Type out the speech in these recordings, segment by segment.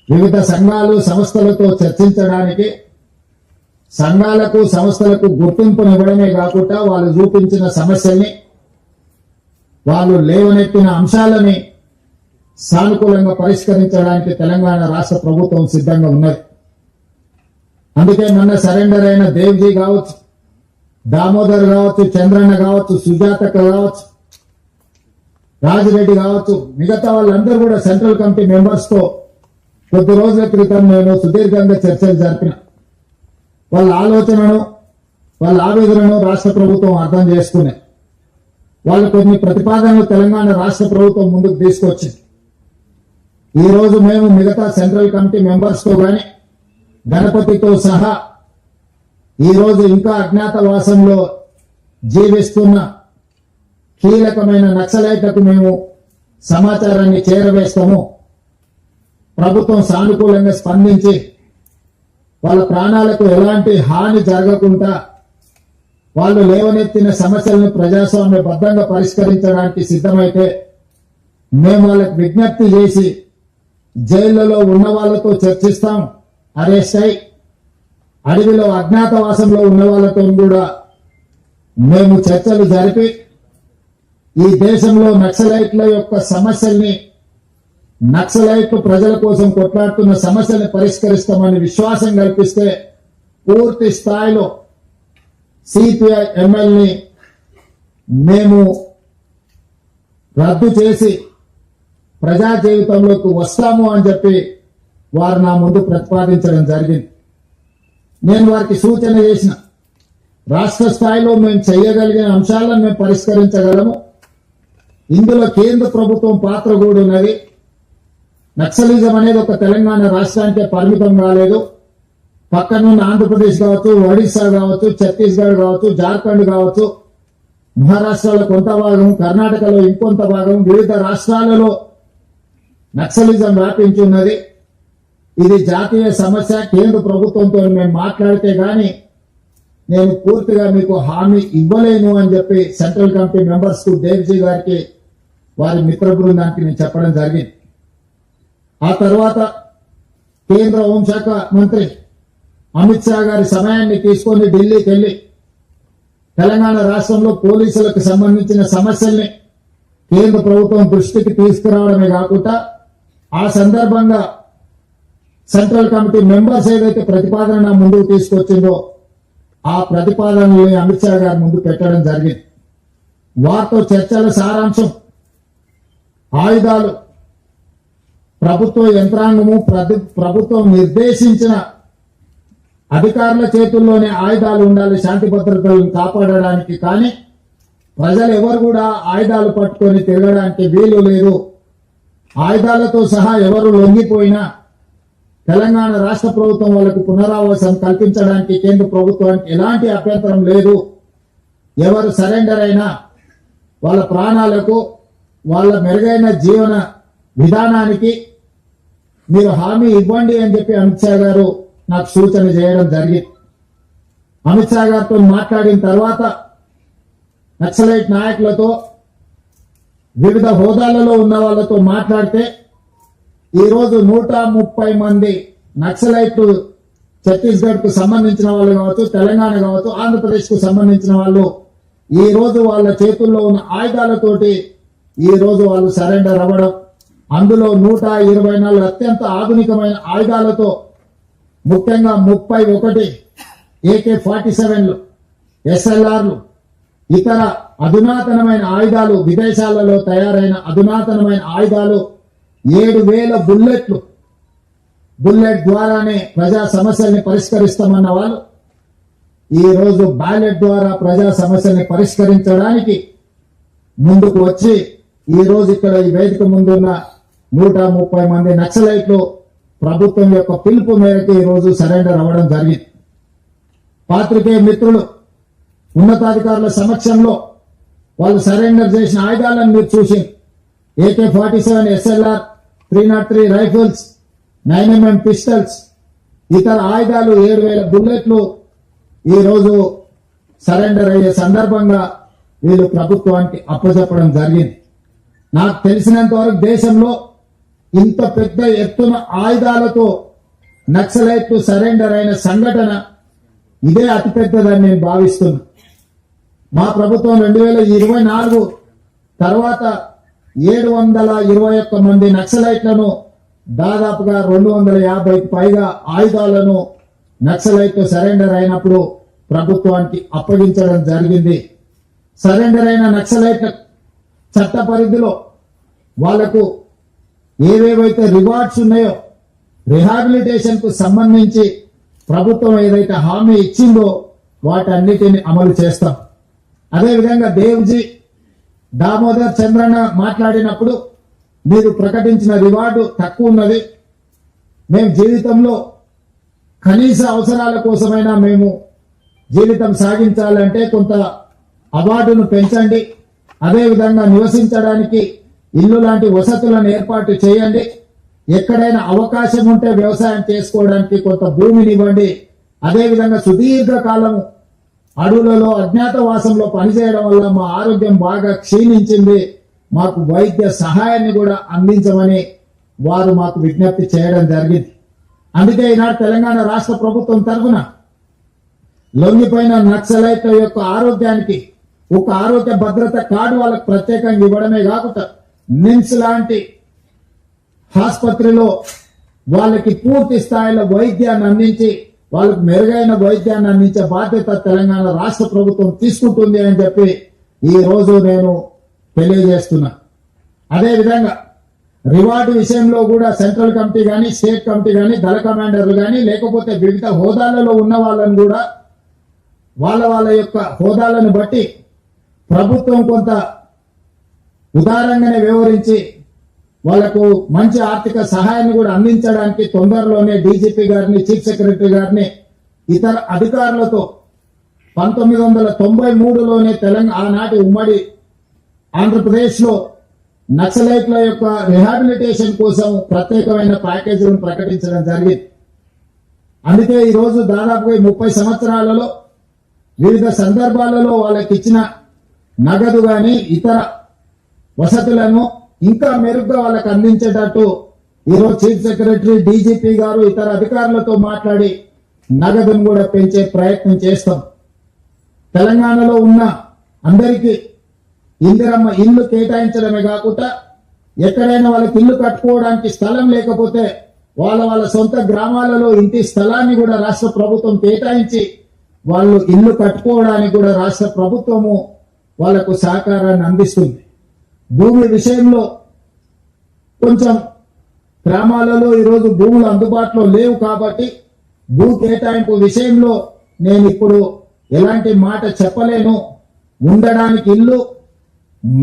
వివిధ సంఘాలు సంస్థలతో చర్చించడానికి, సంఘాలకు సంస్థలకు గుర్తింపునివ్వడమే కాకుండా వాళ్ళు చూపించిన సమస్యల్ని, వాళ్ళు లేవనెత్తిన అంశాలని సానుకూలంగా పరిష్కరించడానికి తెలంగాణ రాష్ట్ర ప్రభుత్వం సిద్ధంగా ఉన్నది. అందుకే మొన్న సరెండర్ అయిన దేవ్జీ కావచ్చు, దామోదర్ కావచ్చు, చంద్రన్న కావచ్చు, సుజాతక్క కావచ్చు, రాజిరెడ్డి కావచ్చు, మిగతా వాళ్ళందరూ కూడా సెంట్రల్ కమిటీ మెంబర్స్ తో కొద్ది రోజుల క్రితం నేను సుదీర్ఘంగా చర్చలు జరిపిన. వాళ్ళ ఆలోచనను, వాళ్ళ ఆవేదనను రాష్ట్ర ప్రభుత్వం అర్థం చేసుకునే వాళ్ళు కొన్ని ప్రతిపాదనలు తెలంగాణ రాష్ట్ర ప్రభుత్వం ముందుకు తీసుకొచ్చింది. ఈ రోజు మేము మిగతా సెంట్రల్ కమిటీ మెంబర్స్ తో గాని, గణపతితో సహా ఈ రోజు ఇంకా అజ్ఞాతవాసంలో జీవిస్తున్న కీలకమైన నక్సలైట్లకు మేము సమాచారాన్ని చేరవేస్తాము. ప్రభుత్వం సానుకూలంగా స్పందించి వాళ్ళ ప్రాణాలకు ఎలాంటి హాని జరగకుండా వాళ్ళు లేవనెత్తిన సమస్యలను ప్రజాస్వామ్యబద్ధంగా పరిష్కరించడానికి సిద్ధమైతే మేము వాళ్ళకు విజ్ఞప్తి చేసి జైళ్లలో ఉన్న వాళ్ళతో చర్చిస్తాం. అరెస్ట్ అయి అడవిలో అజ్ఞాతవాసంలో ఉన్న వాళ్ళతో కూడా మేము చర్చలు జరిపి ఈ దేశంలో నక్సలైట్ల యొక్క సమస్యల్ని, నక్సలైట్లు ప్రజల కోసం కొట్లాడుతున్న సమస్యల్ని పరిష్కరిస్తామని విశ్వాసం కల్పిస్తే పూర్తి స్థాయిలో సిపిఐ ఎమ్మెల్యేని మేము రద్దు చేసి ప్రజా జీవితంలోకి వస్తాము అని చెప్పి వారు నా ముందు ప్రతిపాదించడం జరిగింది. నేను వారికి సూచన చేసిన, రాష్ట్ర స్థాయిలో మేము చేయగలిగిన అంశాలను మేము పరిష్కరించగలము. ఇందులో కేంద్ర ప్రభుత్వం పాత్ర కూడా ఉన్నది. నక్సలిజం అనేది ఒక తెలంగాణ రాష్ట్రానికే పరిమితం కాలేదు. పక్కనున్న ఆంధ్రప్రదేశ్ కావచ్చు, ఒడిశా కావచ్చు, ఛత్తీస్గఢ్ కావచ్చు, జార్ఖండ్ కావచ్చు, మహారాష్ట్రలో కొంత భాగం, కర్ణాటకలో ఇంకొంత భాగం, వివిధ రాష్ట్రాలలో నక్సలిజం వ్యాపించి ఉన్నది. ఇది జాతీయ సమస్య. కేంద్ర ప్రభుత్వంతో మేము మాట్లాడితే గాని నేను పూర్తిగా మీకు హామీ ఇవ్వలేను అని చెప్పి సెంట్రల్ కమిటీ మెంబర్స్ కు దేవ్జీ గారికి, వారి మిత్ర బృందానికి నేను చెప్పడం జరిగింది. ఆ తర్వాత కేంద్ర హోంశాఖ మంత్రి అమిత్ షా గారి సమయాన్ని తీసుకొని ఢిల్లీకి వెళ్లి తెలంగాణ రాష్ట్రంలో పోలీసులకు సంబంధించిన సమస్యల్ని కేంద్ర ప్రభుత్వం దృష్టికి తీసుకురావడమే కాకుండా ఆ సందర్భంగా సెంట్రల్ కమిటీ మెంబర్స్ ఏదైతే ప్రతిపాదన ముందుకు తీసుకొచ్చిందో ఆ ప్రతిపాదనల్ని అమిత్ షా గారి ముందు పెట్టడం జరిగింది. వారితో చర్చల సారాంశం ఆయుధాలు, ప్రభుత్వ యంత్రాంగము, ప్రభుత్వం నిర్దేశించిన అధికారుల చేతుల్లోనే ఆయుధాలు ఉండాలి శాంతి భద్రతలను కాపాడడానికి. కానీ ప్రజలు ఎవరు కూడా ఆయుధాలు పట్టుకొని తిరగడానికి వీలు లేదు. ఆయుధాలతో సహా ఎవరు లొంగిపోయినా తెలంగాణ రాష్ట్ర ప్రభుత్వం వాళ్ళకు పునరావాసం కల్పించడానికి కేంద్ర ప్రభుత్వానికి ఎలాంటి అభ్యంతరం లేదు. ఎవరు సరెండర్ అయినా వాళ్ళ ప్రాణాలకు, వాళ్ళ మెరుగైన జీవన విధానానికి మీరు హామీ ఇవ్వండి అని చెప్పి అమిత్ షా గారు నాకు సూచన చేయడం జరిగింది. అమిత్ షా గారితో మాట్లాడిన తర్వాత నక్సలైట్ నాయకులతో, వివిధ హోదాలలో ఉన్న వాళ్ళతో మాట్లాడితే ఈరోజు 130 మంది నక్సలైట్లు ఛత్తీస్గఢ్ కు సంబంధించిన వాళ్ళు కావచ్చు, తెలంగాణ కావచ్చు, ఆంధ్రప్రదేశ్ కు సంబంధించిన వాళ్ళు ఈ రోజు వాళ్ళ చేతుల్లో ఉన్న ఆయుధాలతోటి ఈ రోజు వాళ్ళు సరెండర్ అవ్వడం, అందులో 124 అత్యంత ఆధునికమైన ఆయుధాలతో, ముఖ్యంగా 31 AK-47లు, SLRలు, ఇతర అధునాతనమైన ఆయుధాలు, విదేశాలలో తయారైన అధునాతనమైన ఆయుధాలు, 7,000 బుల్లెట్లు, బుల్లెట్ ద్వారానే ప్రజా సమస్యల్ని పరిష్కరిస్తామన్న వాళ్ళు ఈ రోజు బ్యాలెట్ ద్వారా ప్రజా సమస్యల్ని పరిష్కరించడానికి ముందుకు వచ్చి ఈ రోజు ఇక్కడ ఈ వేదిక ముందున్న 130 మంది నక్సలైట్లు ప్రభుత్వం యొక్క పిలుపు మేరకు ఈ రోజు సరెండర్ అవ్వడం జరిగింది. పాత్రికేయ మిత్రులు, ఉన్నతాధికారుల సమక్షంలో వాళ్ళు సరెండర్ చేసిన ఆయుధాలను మీరు చూసి AK-47 SLR, 303 rifles, 9mm pistols, ఇతర ఆయుధాలు, 7,000 బుల్లెట్లు ఈ రోజు సరెండర్ అయ్యే సందర్భంగా వీళ్ళు ప్రభుత్వానికి అప్పచెప్పడం జరిగింది. నాకు తెలిసినంత వరకు దేశంలో ఇంత పెద్ద ఎత్తున ఆయుధాలతో నక్సలైట్లు సరెండర్ అయిన సంఘటన ఇదే అతిపెద్దదని నేను భావిస్తున్నా. మా ప్రభుత్వం 2024 తర్వాత 721 మంది నక్సలైట్లను దాదాపుగా 250కి పైగా ఆయుధాలను నక్సలైట్లు సరెండర్ అయినప్పుడు ప్రభుత్వానికి అప్పగించడం జరిగింది. సరెండర్ అయిన నక్సలైట్ల చట్ట పరిధిలో వాళ్లకు ఏవేవైతే రివార్డ్స్ ఉన్నాయో రిహాబిలిటేషన్ కు సంబంధించి ప్రభుత్వం ఏదైతే హామీ ఇచ్చిందో వాటన్నిటిని అమలు చేస్తాం. అదేవిధంగా దేవ్జీ దామోదర్ చంద్రన్న మాట్లాడినప్పుడు మీరు ప్రకటించిన రివార్డు తక్కువ ఉన్నది, మేము జీవితంలో కనీస అవసరాల కోసమైనా మేము జీవితం సాగించాలంటే కొంత అవార్డును పెంచండి, అదేవిధంగా నివసించడానికి ఇల్లు లాంటి వసతులను ఏర్పాటు చేయండి, ఎక్కడైనా అవకాశం ఉంటే వ్యవసాయం చేసుకోవడానికి కొంత భూమిని ఇవ్వండి, అదేవిధంగా సుదీర్ఘకాలం అడవులలో అజ్ఞాతవాసంలో పనిచేయడం వల్ల మా ఆరోగ్యం బాగా క్షీణించింది, మాకు వైద్య సహాయాన్ని కూడా అందించమని వారు మాకు విజ్ఞప్తి చేయడం జరిగింది. అందుకే ఈనాడు తెలంగాణ రాష్ట్ర ప్రభుత్వం తరఫున లొంగిపోయిన నక్సలైట్ల యొక్క ఆరోగ్యానికి ఒక ఆరోగ్య భద్రత కార్డు వాళ్ళకు ప్రత్యేకంగా ఇవ్వడమే కాకుండా నిమ్స్ లాంటి ఆసుపత్రిలో వాళ్ళకి పూర్తి స్థాయిలో వైద్యాన్ని అందించి వాళ్ళకు మెరుగైన వైద్యాన్ని అందించే బాధ్యత తెలంగాణ రాష్ట్ర ప్రభుత్వం తీసుకుంటుంది అని చెప్పి ఈ రోజు నేను తెలియజేస్తున్నా. అదేవిధంగా రివార్డు విషయంలో కూడా సెంట్రల్ కమిటీ కానీ స్టేట్ కమిటీ కానీ దళ కమాండర్లు కానీ లేకపోతే వివిధ హోదాలలో ఉన్న వాళ్ళని కూడా వాళ్ళ యొక్క హోదాలను బట్టి ప్రభుత్వం కొంత ఉదారంగానే వ్యవహరించి వాళ్లకు మంచి ఆర్థిక సహాయాన్ని కూడా అందించడానికి తొందరలోనే డీజీపీ గారిని, చీఫ్ సెక్రటరీ గారిని, ఇతర అధికారులతో 1993లోనే తెలంగాణ ఆనాటి ఉమ్మడి ఆంధ్రప్రదేశ్ లో నక్సలైట్ల యొక్క రిహాబిలిటేషన్ కోసం ప్రత్యేకమైన ప్యాకేజీలను ప్రకటించడం జరిగింది. అందుకే ఈ రోజు దాదాపుగా 30 సంవత్సరాలలో వివిధ సందర్భాలలో వాళ్ళకి ఇచ్చిన నగదు గాని ఇతర వసతులను ఇంకా మెరుగ్గా వాళ్ళకి అందించేటట్టు ఈరోజు చీఫ్ సెక్రటరీ, డీజీపీ గారు ఇతర అధికారులతో మాట్లాడి నగదును కూడా పెంచే ప్రయత్నం చేస్తాం. తెలంగాణలో ఉన్న అందరికీ ఇందిరమ్మ ఇల్లు కేటాయించడమే కాకుండా ఎక్కడైనా వాళ్ళకి ఇల్లు కట్టుకోవడానికి స్థలం లేకపోతే వాళ్ళ సొంత గ్రామాలలో ఇంటి స్థలాన్ని కూడా రాష్ట్ర ప్రభుత్వం కేటాయించి వాళ్ళు ఇల్లు కట్టుకోవడానికి కూడా రాష్ట్ర ప్రభుత్వము వాళ్లకు సహకారాన్ని అందిస్తుంది. భూమి విషయంలో కొంచెం గ్రామాలలో ఈరోజు భూములు అందుబాటులో లేవు కాబట్టి భూ కేటాయింపు విషయంలో నేను ఇప్పుడు ఎలాంటి మాట చెప్పలేను. ఉండడానికి ఇల్లు,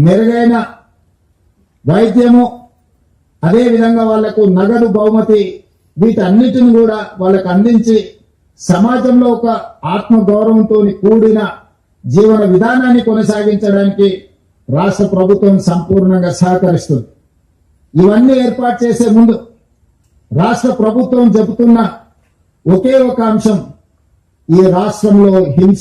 మెరుగైన వైద్యము, అదేవిధంగా వాళ్లకు నగదు బహుమతి, వీటన్నిటిని కూడా వాళ్ళకు అందించి సమాజంలో ఒక ఆత్మగౌరవంతో కూడిన జీవన విధానాన్ని కొనసాగించడానికి రాష్ట్ర ప్రభుత్వం సంపూర్ణంగా సహకరిస్తుంది. ఇవన్నీ ఏర్పాటు చేసే ముందు రాష్ట్ర ప్రభుత్వం చెబుతున్న ఒకే ఒక అంశం, ఈ రాష్ట్రంలో హింస